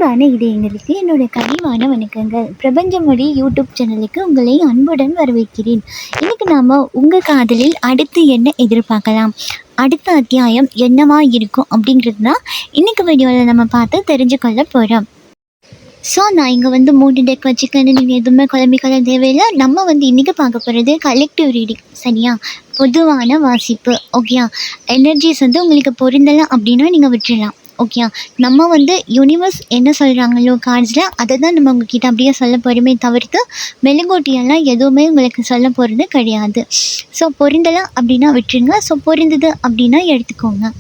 அன்பான இதயங்களுக்கு என்னோட கனிவான வணக்கங்கள். பிரபஞ்சமொழி யூடியூப் சேனலுக்கு உங்களை அன்புடன் வரவேற்கிறேன். இன்னைக்கு நாம உங்க காதலில் அடுத்து என்ன எதிர்பார்க்கலாம், அடுத்த அத்தியாயம் என்னவா இருக்கும் அப்படிங்கிறது தான் இன்னைக்கு வீடியோவில் நம்ம பார்த்து தெரிஞ்சு கொள்ள போகிறோம். ஸோ நான் இங்கே வந்து 3 டெக் வச்சுக்கன்னு நீங்கள் எதுவுமே குழம்பிக்கொள்ள தேவையில்லை. நம்ம வந்து இன்றைக்கி பார்க்க போகிறது கலெக்டிவ் ரீடிங், சரியா? பொதுவான வாசிப்பு, ஓகேயா? எனர்ஜிஸ் வந்து உங்களுக்கு பொருந்தலை அப்படின்னா நீங்கள் விட்டுடலாம், ஓகேயா? நம்ம வந்து யூனிவர்ஸ் என்ன சொல்கிறாங்களோ கார்ட்ஸில் அதை தான் நம்ம உங்ககிட்ட அப்படியே சொல்ல போகிறோமே தவிர்த்து மெழுங்கோட்டியெல்லாம் எதுவுமே உங்களுக்கு சொல்ல போகிறது கிடையாது. ஸோ பொருந்தலை அப்படின்னா விட்டுருங்க, ஸோ பொருந்தது அப்படின்னா எடுத்துக்கோங்க.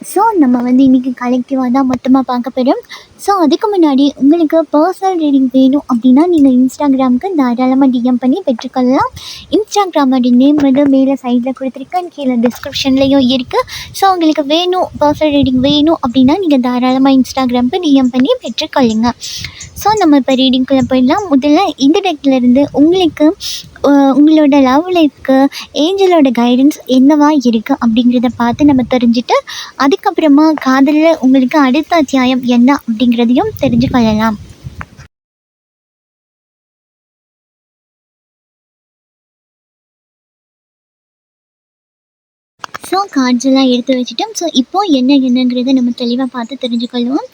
ஸோ நம்ம வந்து இன்றைக்கி கலெக்டிவாக தான் மொத்தமாக பார்க்க போகிறோம். ஸோ அதுக்கு முன்னாடி உங்களுக்கு பர்சனல் ரீடிங் வேணும் அப்படின்னா நீங்கள் இன்ஸ்டாகிராமுக்கு தாராளமாக டிஎம் பண்ணி பெற்றுக்கொள்ளலாம். இன்ஸ்டாகிராமோட நேம் வந்து மேலே சைடில் கொடுத்துருக்கேன், கீழே டிஸ்கிரிப்ஷன்லேயும் இருக்குது. ஸோ உங்களுக்கு வேணும், பர்சனல் ரீடிங் வேணும் அப்படின்னா நீங்கள் தாராளமாக இன்ஸ்டாகிராமுக்கு டிஎம் பண்ணி பெற்றுக்கொள்ளுங்க. ஸோ நம்ம இப்போ ரீடிங்குள்ளே போயிடலாம். முதல்ல இந்த டெக்லேருந்து உங்களுக்கு உங்களோட லவ் லைஃப்க்கு ஏஞ்சலோட கைடன்ஸ் என்னவா இருக்குது அப்படிங்கிறத பார்த்து நம்ம தெரிஞ்சுட்டு அதுக்கப்புறமா காதலில் உங்களுக்கு அடுத்த அத்தியாயம் என்ன அப்படிங்கிறதையும் தெரிஞ்சு கொள்ளலாம். ஸோ கார்ட்ஸ் எல்லாம் எடுத்து வச்சுட்டோம். ஸோ இப்போது என்னங்கிறத நம்ம தெளிவாக பார்த்து தெரிஞ்சுக்கொள்வோம்.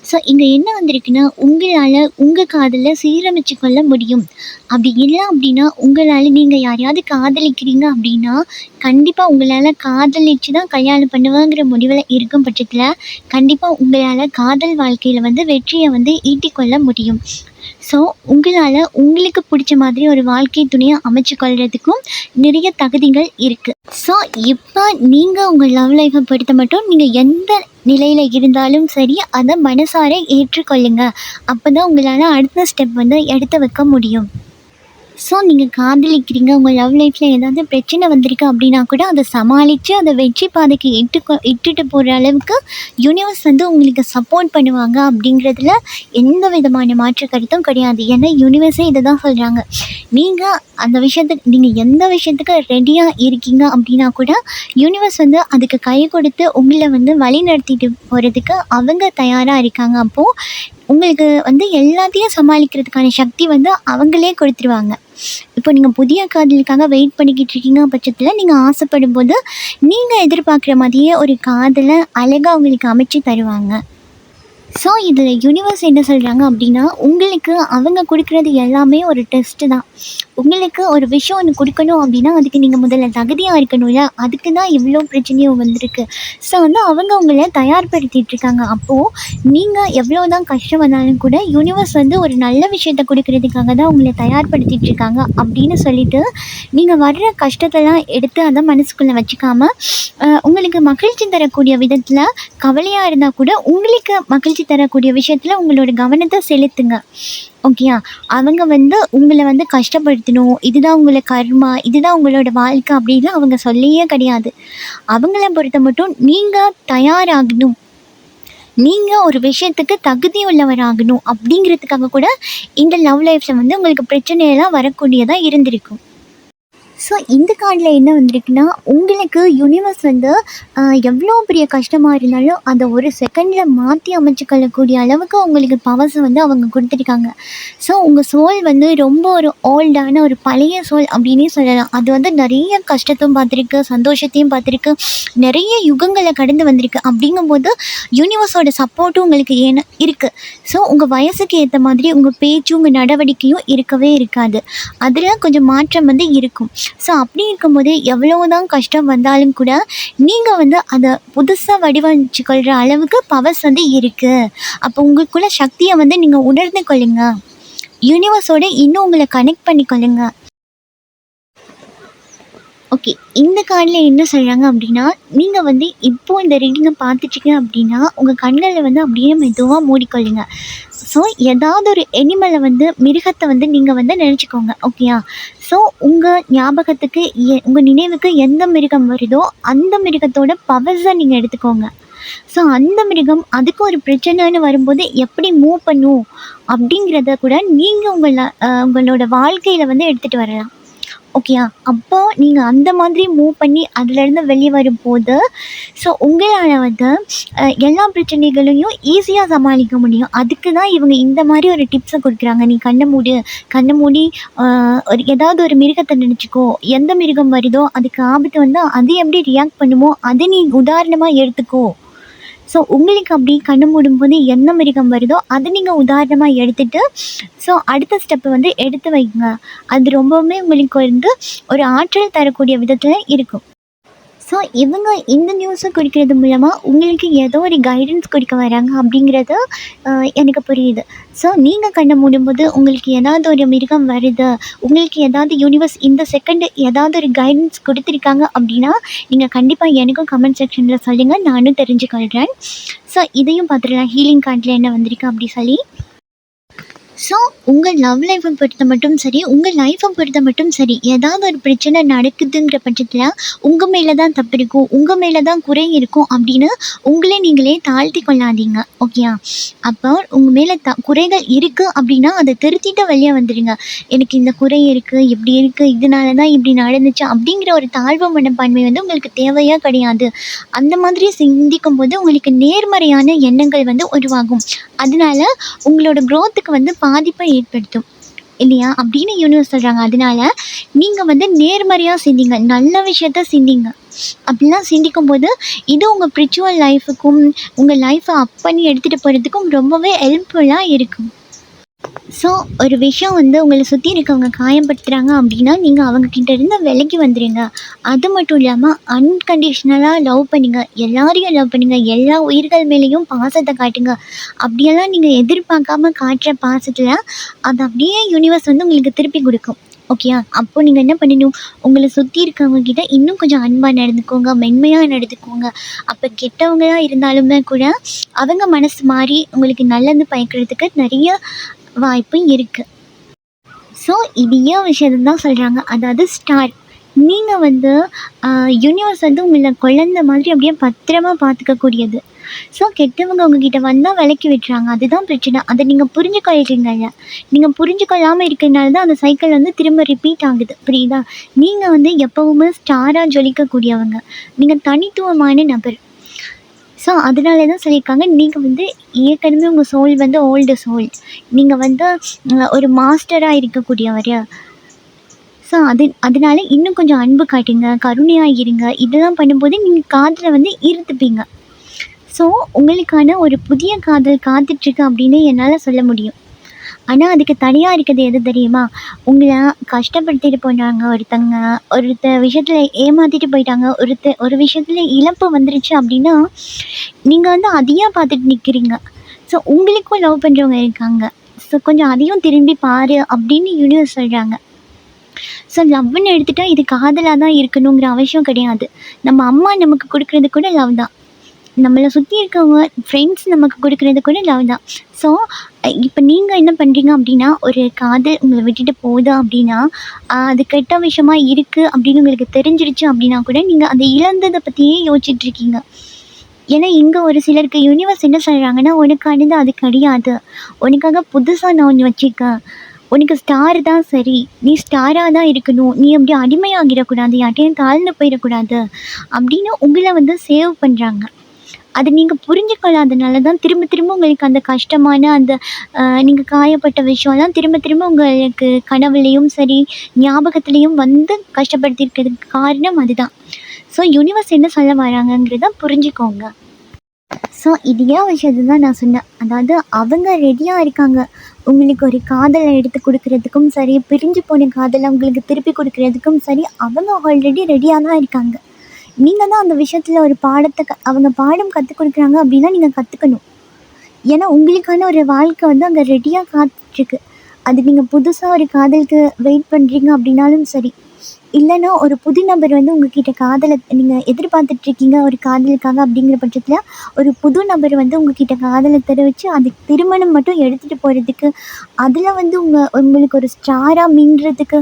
ஸோ இங்கே என்ன வந்திருக்குன்னா, உங்களால் உங்கள் காதலை சீரமைச்சு கொள்ள முடியும். அப்படி இல்லை அப்படின்னா உங்களால் நீங்கள் யாரையாவது காதலிக்கிறீங்க அப்படின்னா கண்டிப்பாக உங்களால் காதலிச்சு தான் கல்யாணம் பண்ணுவாங்கிற முடிவில் இருக்கும் பட்சத்தில் கண்டிப்பாக உங்களால் காதல் வாழ்க்கையில் வந்து வெற்றியை வந்து ஈட்டிக்கொள்ள முடியும். ஸோ உங்களால் உங்களுக்கு பிடிச்ச மாதிரி ஒரு வாழ்க்கை துணையை அமைச்சு கொள்றதுக்கும் நிறைய தகுதிகள் இருக்குது. ஸோ இப்போ நீங்கள் உங்கள் லவ் லைஃப்பை பொறுத்த மட்டும் நீங்கள் எந்த நிலையில் இருந்தாலும் சரி அதை மனசார ஏற்றுக்கொள்ளுங்க. அப்போ தான் உங்களால் அடுத்த ஸ்டெப் வந்து எடுத்து வைக்க முடியும். ஸோ நீங்கள் காதலிக்கிறீங்க, உங்கள் லவ் லைஃப்பில் ஏதாவது பிரச்சனை வந்திருக்கு அப்படின்னா கூட அதை சமாளித்து அதை வெற்றி பாதைக்கு இட்டுட்டு போகிற அளவுக்கு யூனிவர்ஸ் வந்து உங்களுக்கு சப்போர்ட் பண்ணுவாங்க அப்படிங்கிறதுல எந்த விதமான மாற்று கருத்தும் கிடையாது. ஏன்னா யூனிவர்ஸே இதை தான் சொல்கிறாங்க. நீங்கள் அந்த விஷயத்துக்கு நீங்கள் எந்த விஷயத்துக்கு ரெடியாக இருக்கீங்க அப்படின்னா கூட யூனிவர்ஸ் வந்து அதுக்கு கை கொடுத்து உங்களை வந்து வழி நடத்திட்டு போகிறதுக்கு அவங்க தயாராக இருக்காங்க. அப்போது உங்களுக்கு வந்து எல்லாத்தையும் சமாளிக்கிறதுக்கான சக்தி வந்து அவங்களே கொடுத்துருவாங்க. இப்போ நீங்கள் புதிய காதலுக்காக வெயிட் பண்ணிக்கிட்டு இருக்கீங்க பட்சத்தில் நீங்கள் ஆசைப்படும் போது நீங்கள் எதிர்பார்க்குற மாதிரியே ஒரு காதலை அழகாக உங்களுக்கு அமைச்சு தருவாங்க. ஸோ இதில் யூனிவர்ஸ் என்ன சொல்கிறாங்க அப்படின்னா, உங்களுக்கு அவங்க கொடுக்குறது எல்லாமே ஒரு டெஸ்ட்டு தான். உங்களுக்கு ஒரு விஷயம் ஒன்று கொடுக்கணும் அப்படின்னா அதுக்கு நீங்கள் முதல்ல தகுதியாக இருக்கணும்ல, அதுக்கு தான் இவ்வளோ பிரச்சனையும் வந்திருக்கு. ஸோ வந்து அவங்க உங்களை தயார்படுத்திகிட்ருக்காங்க. அப்போது நீங்கள் எவ்வளோ தான் கஷ்டம் வந்தாலும் கூட யூனிவர்ஸ் வந்து ஒரு நல்ல விஷயத்தை கொடுக்கறதுக்காக தான் உங்களை தயார்படுத்திகிட்ருக்காங்க அப்படின்னு சொல்லிவிட்டு நீங்கள் வர்ற கஷ்டத்தெல்லாம் எடுத்து அதை மனசுக்குள்ளே வச்சுக்காமல் உங்களுக்கு மகிழ்ச்சி தரக்கூடிய விதத்தில் கவலையாக இருந்தால் கூட உங்களுக்கு மகிழ்ச்சி தரக்கூடிய விஷயத்தில் உங்களோட கவனத்தை செலுத்துங்க, ஓகேயா? அவங்க வந்து உங்களை வந்து கஷ்டப்படுத்தணும், இதுதான் உங்களை கர்மா, இதுதான் உங்களோட வாழ்க்கை அப்படின்னு அவங்க சொல்லியே கிடையாது. அவங்கள பொறுத்த மட்டும் நீங்கள் தயாராகணும், நீங்கள் ஒரு விஷயத்துக்கு தகுதி உள்ளவராகணும் அப்படிங்கிறதுக்காக கூட இந்த லவ் லைஃப்பில் வந்து உங்களுக்கு பிரச்சனையெல்லாம் வரக்கூடியதாக இருந்திருக்கும். ஸோ இந்த கார்டில் என்ன வந்திருக்குன்னா, உங்களுக்கு யூனிவர்ஸ் வந்து எவ்வளோ பெரிய கஷ்டமாக இருந்தாலும் அதை ஒரு செகண்டில் மாற்றி அமைச்சிக்கொள்ளக்கூடிய அளவுக்கு உங்களுக்கு பவர்ஸை வந்து அவங்க கொடுத்துருக்காங்க. ஸோ உங்கள் சோல் வந்து ரொம்ப ஒரு ஓல்டான ஒரு பழைய சோல் அப்படின்னே சொல்லலாம். அது வந்து நிறைய கஷ்டத்தையும் பார்த்துருக்கு, சந்தோஷத்தையும் பார்த்துருக்கு, நிறைய யுகங்களை கடந்து வந்திருக்கு. அப்படிங்கும்போது யூனிவர்ஸோட சப்போர்ட்டும் உங்களுக்கு இருக்குது. ஸோ உங்கள் வயசுக்கு ஏற்ற மாதிரி உங்கள் பேச்சும் உங்கள் நடவடிக்கையும் இருக்கவே இருக்காது. அதில் கொஞ்சம் மாற்றம் வந்து இருக்கும். ஸோ அப்படி இருக்கும்போது எவ்வளோ தான் கஷ்டம் வந்தாலும் கூட நீங்கள் வந்து அதை புதுசாக வடிவமைச்சு கொள்கிற அளவுக்கு பவர்ஸ் வந்து இருக்குது. அப்போ உங்களுக்குள்ள சக்தியை வந்து நீங்கள் உணர்ந்து கொள்ளுங்க, யூனிவர்ஸோட இன்னும் உங்களை கனெக்ட் பண்ணிக்கொள்ளுங்க. ஓகே, இந்த கார்டில் என்ன சொல்கிறாங்க அப்படின்னா, நீங்கள் வந்து இப்போது இந்த ரீடிங்கை பார்த்துட்டீங்க அப்படின்னா உங்கள் கண்களை வந்து அப்படியே மெதுவாக மூடிக்கொள்ளுங்க. ஸோ ஏதாவது ஒரு எனிமலை வந்து மிருகத்தை வந்து நீங்கள் வந்து நினச்சிக்கோங்க, ஓகேயா? ஸோ உங்கள் ஞாபகத்துக்கு உங்கள் நினைவுக்கு எந்த மிருகம் வருதோ அந்த மிருகத்தோட பவர்ஸை நீங்கள் எடுத்துக்கோங்க. ஸோ அந்த மிருகம் அதுக்கு ஒரு பிரச்சனைன்னு வரும்போது எப்படி மூவ் பண்ணும் அப்படிங்கிறத கூட நீங்கள் உங்களோட வாழ்க்கையில் வந்து எடுத்துகிட்டு வரலாம், ஓகேயா? அப்போ நீங்க அந்த மாதிரி மூவ் பண்ணி அதுலேருந்து வெளிய வரும்போது, ஸோ உங்களால வந்து எல்லா பிரச்சனைகளையும் ஈஸியா சமாளிக்க முடியும். அதுக்கு தான் இவங்க இந்த மாரி ஒரு டிப்ஸ குடுக்குறாங்க. "நீ கண்ண மூடு. கண்ண மூடி ஒரு ஏதாவது ஒரு மிருகத்த நெனச்சுக்கோ. எந்த மிருகம் வருதோ அதுக்கு ஆபத்து வந்தா அது எப்படி ரியாக்ட் பண்ணுமோ, அத நீ உதாரணமா எடுத்துக்கோ." ஸோ உங்களுக்கு அப்படி கண்ண மூடும்போது என்ன மிருகம் வருதோ, அத நீங்க உதாரணமா எடுத்துட்டு, ஸோ அடுத்த ஸ்டெப் வந்து எடுத்து வைங்க. அது ரொம்பவுமே உங்களுக்கு வந்து ஒரு ஆற்றல் தரக்கூடிய விதத்துல இருக்கும். ஸோ இவங்க இந்த நியூஸை குடிக்கிறது மூலமாக உங்களுக்கு ஏதோ ஒரு கைடன்ஸ் கொடுக்க வராங்க அப்படிங்கிறது எனக்கு புரியுது. ஸோ நீங்கள் கண்ணை மூடும்போது உங்களுக்கு ஏதாவது ஒரு மிருகம் வருது, உங்களுக்கு ஏதாவது யூனிவர்ஸ் இந்த செகண்ட் ஏதாவது ஒரு கைடன்ஸ் கொடுத்துருக்காங்க அப்படின்னா, நீங்கள் கண்டிப்பாக எனக்கும் கமெண்ட் செக்ஷனில் சொல்லுங்கள், நானும் தெரிஞ்சுக்கொள்கிறேன். ஸோ இதையும் பார்த்துடலாம் ஹீலிங் கார்டில் என்ன வந்திருக்கு அப்படி சொல்லி. ஸோ உங்கள் லவ் லைஃப்பை பொறுத்த மட்டும் சரி, உங்கள் லைஃப்பை பொறுத்த மட்டும் சரி, ஏதாவது ஒரு பிரச்சனை நடக்குதுங்கிற பட்சத்தில் உங்கள் மேலே தான் தப்பு இருக்கும், உங்கள் மேலே தான் குறை இருக்கும் அப்படின்னு உங்களே நீங்களே தாழ்த்தி கொள்ளாதீங்க. ஓகேயா? அப்போ உங்கள் மேலே குறைகள் இருக்குது அப்படின்னா அதை திருத்திட்டு வெளியே வந்துடுங்க. எனக்கு இந்த குறை இருக்குது, இப்படி இருக்குது, இதனால தான் இப்படி நடந்துச்சு அப்படிங்கிற ஒரு தாழ்வு மனப்பான்மை வந்து உங்களுக்கு தேவையே கிடையாது. அந்த மாதிரி சிந்திக்கும் போது உங்களுக்கு நேர்மறையான எண்ணங்கள் வந்து உருவாகும். அதனால உங்களோட க்ரோத்துக்கு வந்து பாதிப்பை ஏற்படுத்தும் இல்லையா அப்படின்னு யூனிவர்ஸ் சொல்கிறாங்க. அதனால நீங்கள் வந்து நேர்மறையாக சிந்திங்க, நல்ல விஷயத்த சிந்திங்க. அப்படிலாம் சிந்திக்கும் போது இது உங்கள் ஸ்பிரிச்சுவல் லைஃபுக்கும் உங்கள் லைஃப்பை அப் பண்ணி எடுத்துகிட்டு போகிறதுக்கும் ரொம்பவே ஹெல்ப்ஃபுல்லாக இருக்கும். ஸோ ஒரு விஷயம் வந்து உங்களை சுற்றி இருக்கவங்க காயப்படுத்துகிறாங்க அப்படின்னா, நீங்கள் அவங்கக்கிட்ட இருந்து விலகி வந்துடுங்க. அது மட்டும் இல்லாமல் அன்கண்டிஷ்னலாக லவ் பண்ணுங்க. எல்லாரையும் லவ் பண்ணுங்க. எல்லா உயிர்கள் மேலேயும் பாசத்தை காட்டுங்க. அப்படியெல்லாம் நீங்கள் எதிர்பார்க்காம காட்டுற பாசத்தில் அது அப்படியே யூனிவர்ஸ் வந்து உங்களுக்கு திருப்பி கொடுக்கும். ஓகேயா? அப்போ நீங்கள் என்ன பண்ணணும், உங்களை சுற்றி இருக்கவங்க கிட்ட இன்னும் கொஞ்சம் அன்பாக நடந்துக்கோங்க, மென்மையாக நடந்துக்கோங்க. அப்போ கெட்டவங்களாக இருந்தாலுமே கூட அவங்க மனசு மாறி உங்களுக்கு நல்லது பயக்கிறதுக்கு நிறைய வாய்ப்பும் இருக்குது. ஸோ இதே விஷயத்தை தான் சொல்கிறாங்க. அதாவது ஸ்டார், நீங்கள் வந்து யூனிவர்ஸ் வந்து உங்களை குழந்த மாதிரி அப்படியே பத்திரமா பார்த்துக்கக்கூடியது. ஸோ கெட்டவங்க உங்ககிட்ட வந்தால் விலக்கி விட்டுறாங்க, அதுதான் பிரச்சனை. அதை நீங்கள் புரிஞ்சுக்கொள்கிறீங்கல்ல. நீங்கள் புரிஞ்சுக்கொள்ளாமல் இருக்கிறனால தான் அந்த சைக்கிள் வந்து திரும்ப ரிப்பீட் ஆகுது. புரியுதா? நீங்கள் வந்து எப்போவுமே ஸ்டாராக ஜொலிக்கக்கூடியவங்க, நீங்கள் தனித்துவமான நபர். ஸோ அதனால தான் சொல்லியிருக்காங்க, நீங்கள் வந்து ஏற்கனவே உங்கள் சோல் வந்து ஓல்டு சோல். நீங்கள் வந்து ஒரு மாஸ்டராக இருக்கக்கூடியவர். ஸோ அதனால இன்னும் கொஞ்சம் அன்பு காட்டுங்க, கருணையாக இருங்க. இதெல்லாம் பண்ணும்போது நீங்கள் காதலை வந்து ஈர்த்துப்பீங்க. ஸோ உங்களுக்கான ஒரு புதிய காதல் காத்துட்ருக்கு அப்படின்னு என்னால் சொல்ல முடியும். ஆனால் அதுக்கு தனியாக இருக்கிறது எது தெரியுமா? உங்களை கஷ்டப்படுத்திட்டு போனாங்க ஒருத்தங்க, விஷயத்தில் ஏமாற்றிட்டு போயிட்டாங்க, ஒரு விஷயத்தில் இழப்பு வந்துருச்சு அப்படின்னா, நீங்கள் வந்து அதையே பார்த்துட்டு நிற்கிறீங்க. ஸோ உங்களுக்கும் லவ் பண்ணுறவங்க இருக்காங்க. ஸோ கொஞ்சம் அதையும் திரும்பி பாரு அப்படின்னு யூனிவர்ஸ் சொல்கிறாங்க. ஸோ லவ்வுன்னு எடுத்துட்டா இது காதலாக தான் இருக்கணுங்கிற அவசியம் கிடையாது. நம்ம அம்மா நமக்கு கொடுக்குறது கூட லவ் தான். நம்மளை சுற்றி இருக்கவங்க ஃப்ரெண்ட்ஸ் நமக்கு கொடுக்குறது கூட லவ் தான். ஸோ இப்போ நீங்கள் என்ன பண்ணுறீங்க அப்படின்னா, ஒரு காதல் உங்களை விட்டுட்டு போகுது அப்படின்னா, அது கெட்ட விஷயமா இருக்குது அப்படின்னு உங்களுக்கு தெரிஞ்சிருச்சு அப்படின்னா கூட நீங்கள் அந்த இழந்ததை பற்றியே யோசிச்சுட்ருக்கீங்க. ஏன்னா இங்கே ஒரு சிலருக்கு யூனிவர்ஸ் என்ன சொல்கிறாங்கன்னா, உனக்கானது அது கிடையாது, உனக்காக புதுசாக நான் ஒன்று வச்சுருக்கேன், உனக்கு ஸ்டார் தான் சரி, நீ ஸ்டாராக தான் இருக்கணும், நீ அப்படி அடிமையாகிடக்கூடாது, யார்ட்டையும் தாழ்ந்து போயிடக்கூடாது அப்படின்னு உங்களை வந்து சேவ் பண்ணுறாங்க. அது நீங்கள் புரிஞ்சுக்கொள்ளாதனால தான் திரும்ப திரும்ப உங்களுக்கு அந்த கஷ்டமான அந்த நீங்கள் காயப்பட்ட விஷயம்லாம் திரும்ப திரும்ப உங்களுக்கு கனவுலேயும் சரி, ஞாபகத்துலேயும் வந்து கஷ்டப்படுத்தியிருக்கிறதுக்கு காரணம் அதுதான். ஸோ யூனிவர்ஸ் என்ன சொல்ல வராங்கங்கிறத புரிஞ்சுக்கோங்க. ஸோ இதே விஷயத்தை தான் நான் சொன்னேன். அதாவது அவங்க ரெடியாக இருக்காங்க உங்களுக்கு ஒரு காதலை எடுத்து கொடுக்குறதுக்கும் சரி, பிரிஞ்சு போன காதலை உங்களுக்கு திருப்பி கொடுக்குறதுக்கும் சரி, அவங்க ஆல்ரெடி ரெடியாக தான் இருக்காங்க. நீங்கள் தான் அந்த விஷயத்தில் ஒரு பாடத்தை அவங்க பாடம் கற்றுக் கொடுக்குறாங்க அப்படின்னா நீங்கள் கற்றுக்கணும். ஏன்னா உங்களுக்கான ஒரு வாழ்க்கை வந்து அங்கே ரெடியாக காத்துட்ருக்கு. அது நீங்கள் புதுசாக ஒரு காதலுக்கு வெயிட் பண்ணுறீங்க அப்படின்னாலும் சரி, இல்லைன்னா ஒரு புது நபர் வந்து உங்ககிட்ட காதலை நீங்கள் எதிர்பார்த்துட்ருக்கீங்க ஒரு காதலுக்காக அப்படிங்கிற பட்சத்தில் ஒரு புது நபர் வந்து உங்ககிட்ட காதலை தெரிவித்து அதுக்கு திருமணம் மட்டும் எடுத்துகிட்டு போகிறதுக்கு, அதில் வந்து உங்களுக்கு ஒரு ஸ்டாராக மீண்டுறதுக்கு,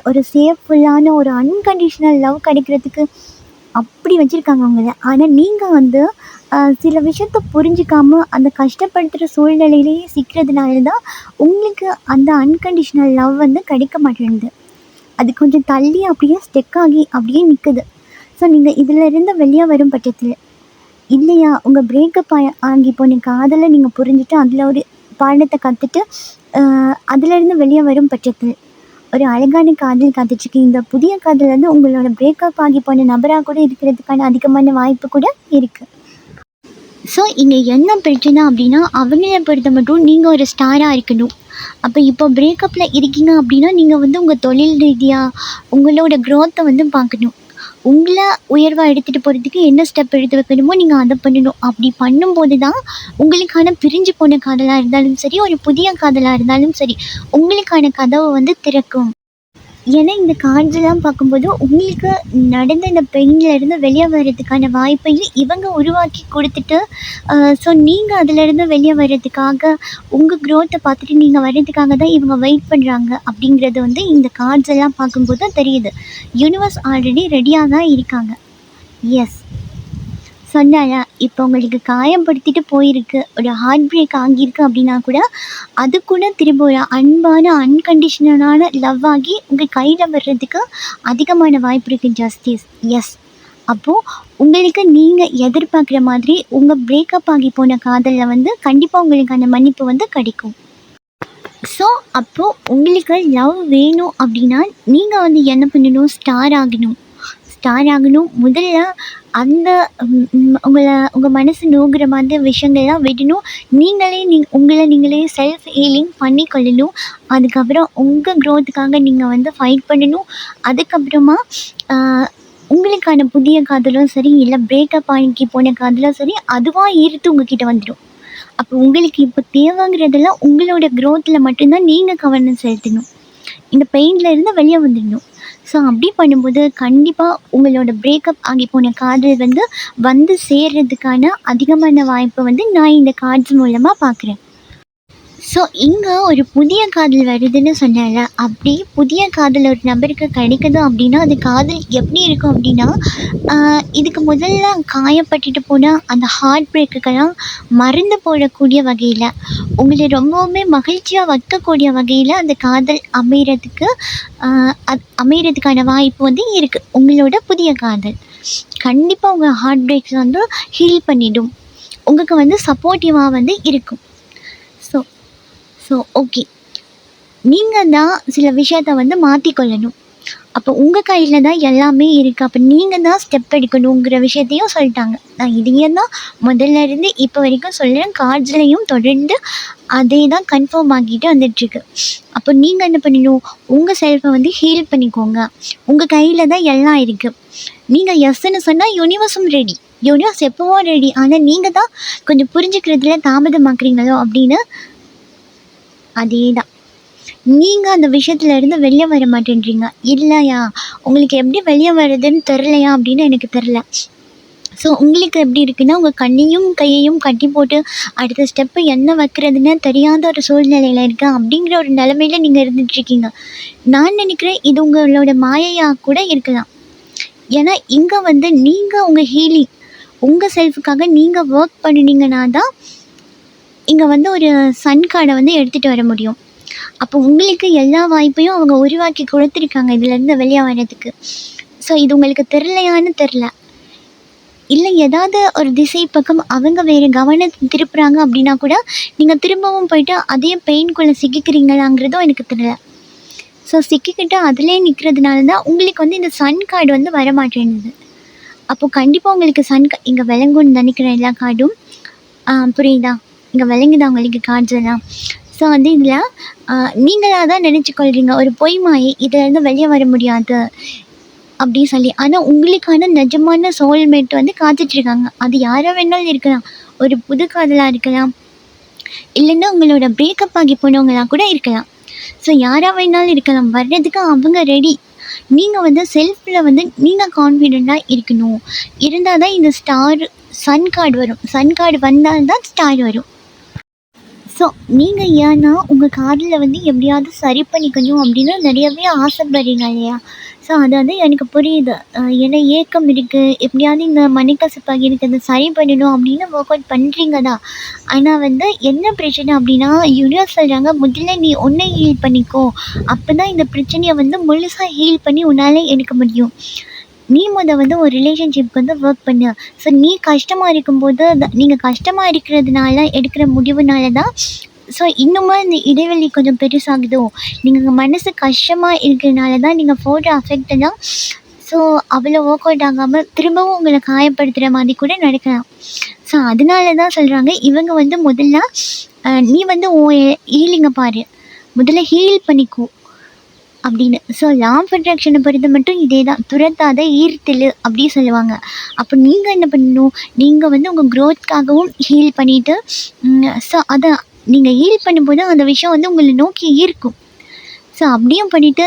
ஒரு சேஃப்ஃபுல்லான ஒரு அன்கண்டிஷ்னல் லவ் கிடைக்கிறதுக்கு அப்படி வச்சுருக்காங்க உங்களை. ஆனால் நீங்கள் வந்து சில விஷயத்த புரிஞ்சிக்காம அந்த கஷ்டப்படுத்துகிற சூழ்நிலையிலேயே சிக்கிறதுனால தான் உங்களுக்கு அந்த அன்கண்டிஷ்னல் லவ் வந்து கிடைக்க மாட்டேங்குது. அது கொஞ்சம் தள்ளி அப்படியே ஸ்டெக் ஆகி அப்படியே நிற்குது. ஸோ நீங்கள் இதிலேருந்து வெளியே வரும் பட்சத்தில் இல்லையா உங்கள் பிரேக்கப் ஆகி போன காதலை நீங்கள் புரிஞ்சுட்டு அதில் ஒரு பாடத்தை கற்றுட்டு அதிலேருந்து வெளியே வரும் பட்சத்தில் ஒரு அழகான காதல் காத்துட்ருக்கு. இந்த புதிய காதல் வந்து உங்களோட பிரேக்கப் ஆகி போன நபராக கூட இருக்கிறதுக்கான அதிகமான வாய்ப்பு கூட இருக்குது. ஸோ இங்கே என்ன பிரச்சனை அப்படின்னா, அவங்கள பொறுத்த மட்டும் நீங்கள் ஒரு ஸ்டாராக இருக்கணும். அப்போ இப்போ பிரேக்கப்பில் இருக்கீங்க அப்படின்னா, நீங்கள் வந்து உங்கள் தொழில் ரீதியாக உங்களோட க்ரோத்தை வந்து பார்க்கணும். உங்களை உயர்வாக எடுத்துகிட்டு போகிறதுக்கு என்ன ஸ்டெப் எடுத்து வைக்கணுமோ நீங்கள் அதை பண்ணணும். அப்படி பண்ணும்போது தான் உங்களுக்கான பிரிஞ்சு போன காதலாக இருந்தாலும் சரி, ஒரு புதிய காதலாக இருந்தாலும் சரி, உங்களுக்கான கதவை வந்து திறக்கும். ஏன்னா இந்த கார்ட்ஸ்லாம் பார்க்கும்போது உங்களுக்கு நடந்த இந்த பெயின்லேருந்து வெளியே வர்றதுக்கான வாய்ப்பையும் இவங்க உருவாக்கி கொடுத்துட்டு, ஸோ நீங்கள் அதிலேருந்து வெளியே வர்றதுக்காக உங்கள் க்ரோத்தை பார்த்துட்டு நீங்கள் வர்றதுக்காக தான் இவங்க வெயிட் பண்ணுறாங்க அப்படிங்கிறது வந்து இந்த கார்ட்ஸ் எல்லாம் பார்க்கும்போது தான் தெரியுது. யூனிவர்ஸ் ஆல்ரெடி ரெடியாக தான் இருக்காங்க. எஸ், சொன்னால இப்போ உங்களுக்கு காயப்படுத்திட்டு போயிருக்கு, ஒரு ஹார்ட் பிரேக் ஆகியிருக்கு அப்படின்னா கூட அது கூட திரும்ப ஒரு அன்பான அன்கண்டிஷனலான லவ் ஆகி உங்கள் கையில் வர்றதுக்கு அதிகமான வாய்ப்பு இருக்குது ஜஸ்டிஸ். எஸ், அப்போது உங்களுக்கு நீங்கள் எதிர்பார்க்குற மாதிரி உங்கள் பிரேக்கப் ஆகி போன காதலில் வந்து கண்டிப்பாக உங்களுக்கான மன்னிப்பு வந்து கிடைக்கும். ஸோ அப்போது உங்களுக்கு லவ் வேணும் அப்படின்னா நீங்கள் வந்து என்ன பண்ணணும், ஸ்டார் ஆகணும். முதல்ல அந்த உங்கள் மனசு நோகுற மாதிரி விஷயங்கள்லாம் விடணும். உங்களை நீங்களே செல்ஃப் ஹீலிங் பண்ணிக்கொள்ளணும். அதுக்கப்புறம் உங்கள் க்ரோத்துக்காக நீங்கள் வந்து ஃபைட் பண்ணணும். அதுக்கப்புறமா உங்களுக்கான புதிய காதலும் சரி, இல்லை பிரேக்கப் ஆகி போன காதலும் சரி, அதுவாக ஈர்த்து உங்ககிட்ட வந்துடும். அப்போ உங்களுக்கு இப்போ தேவைங்கிறதெல்லாம் உங்களோட க்ரோத்தில் மட்டும்தான் நீங்கள் கவனம் செலுத்தணும். இந்த பெயின்லேருந்து வெளியே வந்துடணும். ஸோ அப்படி பண்ணும்போது கண்டிப்பாக உங்களோட பிரேக்கப் ஆகி போன காதல் வந்து சேர்றதுக்கான அதிகமான வாய்ப்பை வந்து நான் இந்த கார்ட்ஸ் மூலமாக பார்க்குறேன். ஸோ இங்கே ஒரு புதிய காதல் வருதுன்னு சொன்னால, அப்படி புதிய காதல் ஒரு நபருக்கு கிடைக்குது அப்படின்னா அது காதல் எப்படி இருக்கும் அப்படின்னா, இதுக்கு முதல்ல காயப்பட்டுட்டு போனால் அந்த ஹார்ட் பிரேக்குக்கெல்லாம் மறந்து போடக்கூடிய வகையில், உங்களை ரொம்பவுமே மகிழ்ச்சியாக வைக்கக்கூடிய வகையில் அந்த காதல் அமைகிறதுக்கான வாய்ப்பு வந்து இருக்குது. உங்களோட புதிய காதல் கண்டிப்பாக உங்கள் ஹார்ட் பிரேக்ஸ் வந்து ஹீல் பண்ணிடும். உங்களுக்கு வந்து சப்போர்ட்டிவாக வந்து இருக்கும். ஸோ ஓகே, நீங்கள் தான் சில விஷயத்த வந்து மாற்றிக்கொள்ளணும். அப்போ உங்கள் கையில் தான் எல்லாமே இருக்குது. அப்போ நீங்கள் தான் ஸ்டெப் எடுக்கணுங்கிற விஷயத்தையும் சொல்லிட்டாங்க. நான் இதையே தான் முதல்ல இருந்து இப்போ வரைக்கும் சொல்கிறேன். கார்ட்ஸ்லேயும் தொடர்ந்து அதே தான் கன்ஃபார்ம் ஆகிட்டு வந்துட்டுருக்கு. அப்போ நீங்கள் என்ன பண்ணணும், உங்கள் செல்ஃபை வந்து ஹீல் பண்ணிக்கோங்க. உங்கள் கையில் தான் எல்லாம் இருக்குது. நீங்கள் எஸ்ன்னு சொன்னால் யூனிவர்ஸும் ரெடி. யூனிவர்ஸ் எப்போவோ ரெடி. ஆனால் நீங்கள் தான் கொஞ்சம் புரிஞ்சுக்கிறதுல தாமதமாக்குறீங்களோ அப்படின்னு. அதே தான், நீங்கள் அந்த விஷயத்துலேருந்து வெளியே வர மாட்டேன்றீங்க. இல்லையா, உங்களுக்கு எப்படி வெளியே வர்றதுன்னு தெரிலையா அப்படின்னு எனக்கு தெரில. ஸோ உங்களுக்கு எப்படி இருக்குன்னா, உங்கள் கண்ணையும் கையையும் கட்டி போட்டு அடுத்த ஸ்டெப்பு என்ன வைக்கிறதுன்னு தெரியாத ஒரு சூழ்நிலையில் இருக்கேன் அப்படிங்கிற ஒரு நிலமையில நீங்கள் இருந்துகிட்ருக்கீங்க. நான் நினைக்கிறேன் இது உங்களோட மாயையாக கூட இருக்கலாம். ஏன்னா இங்கே வந்து நீங்கள் உங்கள் ஹீலிங், உங்கள் செல்ஃபுக்காக நீங்கள் ஒர்க் பண்ணினீங்கன்னா தான் இங்கே வந்து ஒரு சன் கார்டை வந்து எடுத்துகிட்டு வர முடியும். அப்போ உங்களுக்கு எல்லா வாய்ப்பையும் அவங்க உருவாக்கி கொடுத்துருக்காங்க இதுலேருந்து வெளியே வர்றதுக்கு. ஸோ இது உங்களுக்கு தெரிலையான்னு தெரில, இல்லை ஏதாவது ஒரு திசை பக்கம் அவங்க வேறு கவனத்தை திருப்புறாங்க அப்படின்னா கூட நீங்கள் திரும்பவும் போயிட்டு அதே பெயின்குள்ளே சிக்கிக்கிறீங்களாங்கிறதும் எனக்கு தெரியல. ஸோ சிக்கிக்கிட்டு அதிலே நிற்கிறதுனால தான் உங்களுக்கு வந்து இந்த சன் கார்டு வந்து வர மாட்டேங்குது. அப்போது கண்டிப்பாக உங்களுக்கு இங்கே விளங்குன்னு நினைக்கிற எல்லா கார்டும் புரியுதா, இங்கே விளங்குதா உங்களுக்கு கார்ட்ஸ் எல்லாம். ஸோ வந்து இதில் நீங்களாக தான் நினச்சிக்கொள்கிறீங்க ஒரு பொய் மாயை, இதிலேருந்து வெளியே வர முடியாது அப்படின்னு சொல்லி. ஆனால் உங்களுக்கான நிஜமான சோல்மேட் வந்து காத்துட்ருக்காங்க. அது யாராக வேணாலும் இருக்கலாம். ஒரு புது காதலாக இருக்கலாம், இல்லைன்னா உங்களோட பிரேக்கப் ஆகி போனவங்களாக கூட இருக்கலாம். ஸோ யாராக வேணாலும் இருக்கலாம். வர்றதுக்கு அவங்க ரெடி. நீங்கள் வந்து செல்ஃபில் வந்து நீங்கள் கான்ஃபிடெண்ட்டாக இருக்கணும். இருந்தால் தான் இந்த சன் கார்டு வரும். சன் கார்டு வந்தால் தான் ஸ்டார் வரும். ஸோ நீங்கள் ஏன்னா உங்கள் காதலை வந்து எப்படியாவது சரி பண்ணிக்கணும் அப்படின்னு நிறையவே ஆசைப்படுறீங்க இல்லையா? ஸோ அது வந்து எனக்கு புரியுது. ஏன்னா ஏக்கம் இருக்குது, எப்படியாவது இந்த மனக்கசப்பாக இருக்கிறத சரி பண்ணணும் அப்படின்னு ஒர்க் அவுட் பண்ணுறீங்க தான். ஆனால் வந்து என்ன பிரச்சனை அப்படின்னா, யூனிவர்ஸ் சொல்கிறாங்க முதல்ல நீ உன்னை ஹீல் பண்ணிக்கோ. அப்போ தான் இந்த பிரச்சனையை வந்து முழுசாக ஹீல் பண்ணி உன்னால் எடுக்க முடியும். நீ வந்து ஒரு ரிலேஷன்ஷிப்க்கு வந்து ஒர்க் பண்ணு. ஸோ நீ கஷ்டமாக இருக்கும்போது நீங்கள் கஷ்டமாக இருக்கிறதுனால எடுக்கிற முடிவுனால தான் ஸோ இன்னுமும் இந்த இடைவெளி கொஞ்சம் பெருசாகுதோ, நீங்கள் மனசு கஷ்டமாக இருக்கிறனால தான் நீங்கள் போடுற அஃபெக்ட் தான் ஸோ அவ்வளோ ஒர்க் அவுட் ஆகாமல் திரும்பவும் உங்களை காயப்படுத்துகிற மாதிரி கூட நடக்கலாம். ஸோ அதனால தான் சொல்கிறாங்க இவங்க வந்து முதல்ல நீ வந்து உன் ஹீலிங்கை பாரு, முதல்ல ஹீல் பண்ணிக்கோ அப்படின்னு. ஸோ லா ஆஃப் அட்ராக்ஷனை பொறுத்த மட்டும் இதே தான், துரத்தாத ஈர்த்தெழு அப்படி சொல்லுவாங்க. அப்போ நீங்கள் என்ன பண்ணணும், நீங்கள் வந்து உங்கள் க்ரோத்க்காகவும் ஹீல் பண்ணிவிட்டு ஸோ அதை நீங்கள் ஹீல் பண்ணும்போது அந்த விஷயம் வந்து உங்களை நோக்கி ஈர்க்கும். ஸோ அப்படியும் பண்ணிவிட்டு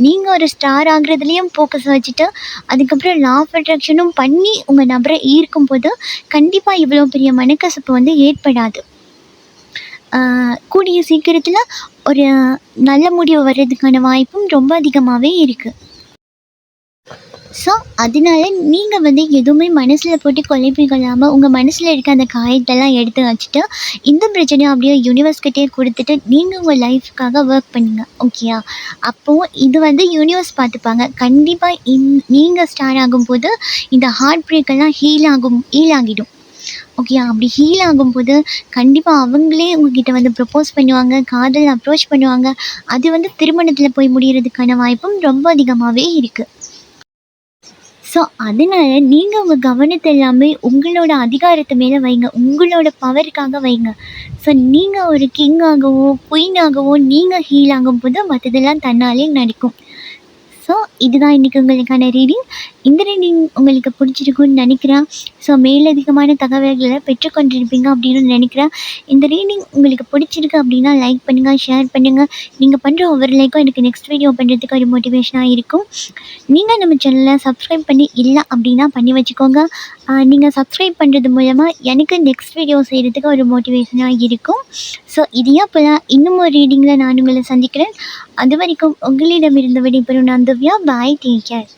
நீங்கள் ஒரு ஸ்டார் ஆகுறதுலேயும் ஃபோக்கஸ் வச்சுட்டு அதுக்கப்புறம் லா ஆஃப் அட்ராக்ஷனும் பண்ணி உங்கள் நபரை ஈர்க்கும் போது கண்டிப்பாக இவ்வளோ பெரிய மனக்கசப்பு வந்து ஏற்படாது. கூடிய சீக்கிரத்தில் ஒரு நல்ல முடிவு வர்றதுக்கான வாய்ப்பும் ரொம்ப அதிகமாகவே இருக்குது. ஸோ அதனால நீங்கள் வந்து எதுவுமே மனசில் போட்டு குழப்பிக் கொள்ளாமல் உங்கள் மனசில் இருக்க அந்த காயத்தெல்லாம் எடுத்து வச்சுட்டு இந்த பிரச்சனையை அப்படியே யூனிவர்ஸ்கிட்டே கொடுத்துட்டு நீங்கள் உங்கள் லைஃப்க்காக ஒர்க் பண்ணுங்க. ஓகேயா? அப்போது இது வந்து யூனிவர்ஸ் பார்த்துப்பாங்க. கண்டிப்பாக நீங்கள் ஸ்டார்ட் ஆகும்போது இந்த ஹார்ட் பிரேக்கெல்லாம் ஹீல் ஆகிடும். ஓகே, அப்படி ஹீல் ஆகும்போது கண்டிப்பாக அவங்களே உங்ககிட்ட வந்து ப்ரப்போஸ் பண்ணுவாங்க, காதல் அப்ரோச் பண்ணுவாங்க. அது வந்து திருமணத்தில் போய் முடியறதுக்கான வாய்ப்பும் ரொம்ப அதிகமாகவே இருக்குது. ஸோ அதனால நீங்கள் உங்கள் கவனத்தை எல்லாமே உங்களோட அதிகாரத்து மேலே வைங்க, உங்களோட பவருக்காக வைங்க. ஸோ நீங்கள் ஒரு கிங்காகவோ குயினாகவோ நீங்கள் ஹீல் ஆகும்போது மற்றதெல்லாம் தன்னாலே நடக்கும். ஸோ இதுதான் இன்றைக்கி உங்களுக்கான ரீடிங். இந்த ரீடிங் உங்களுக்கு பிடிச்சிருக்குன்னு நினைக்கிறேன். ஸோ மேலதிகமான தகவல்களை பெற்றுக்கொண்டிருப்பீங்க அப்படின்னு நினைக்கிறேன். இந்த ரீடிங் உங்களுக்கு பிடிச்சிருக்கு அப்படின்னா லைக் பண்ணுங்கள், ஷேர் பண்ணுங்கள். நீங்கள் பண்ணுற ஒவ்வொரு லைக்கும் எனக்கு நெக்ஸ்ட் வீடியோ பண்ணுறதுக்கு ஒரு மோட்டிவேஷனாக இருக்கும். நீங்கள் நம்ம சேனலை சப்ஸ்கிரைப் பண்ணி இல்லை அப்படின்னா பண்ணி வச்சுக்கோங்க. நீங்கள் சப்ஸ்கிரைப் பண்ணுறது மூலமாக எனக்கு நெக்ஸ்ட் வீடியோ செய்கிறதுக்கு ஒரு மோட்டிவேஷனாக இருக்கும். ஸோ இதையா போல் இன்னும் ஒரு ரீடிங்கில் நான் உங்களை சந்திக்கிறேன். அது வரைக்கும் உங்களிடமிருந்து விடைபெறும் நான் திவ்யா. பாய், டேக் கேர்.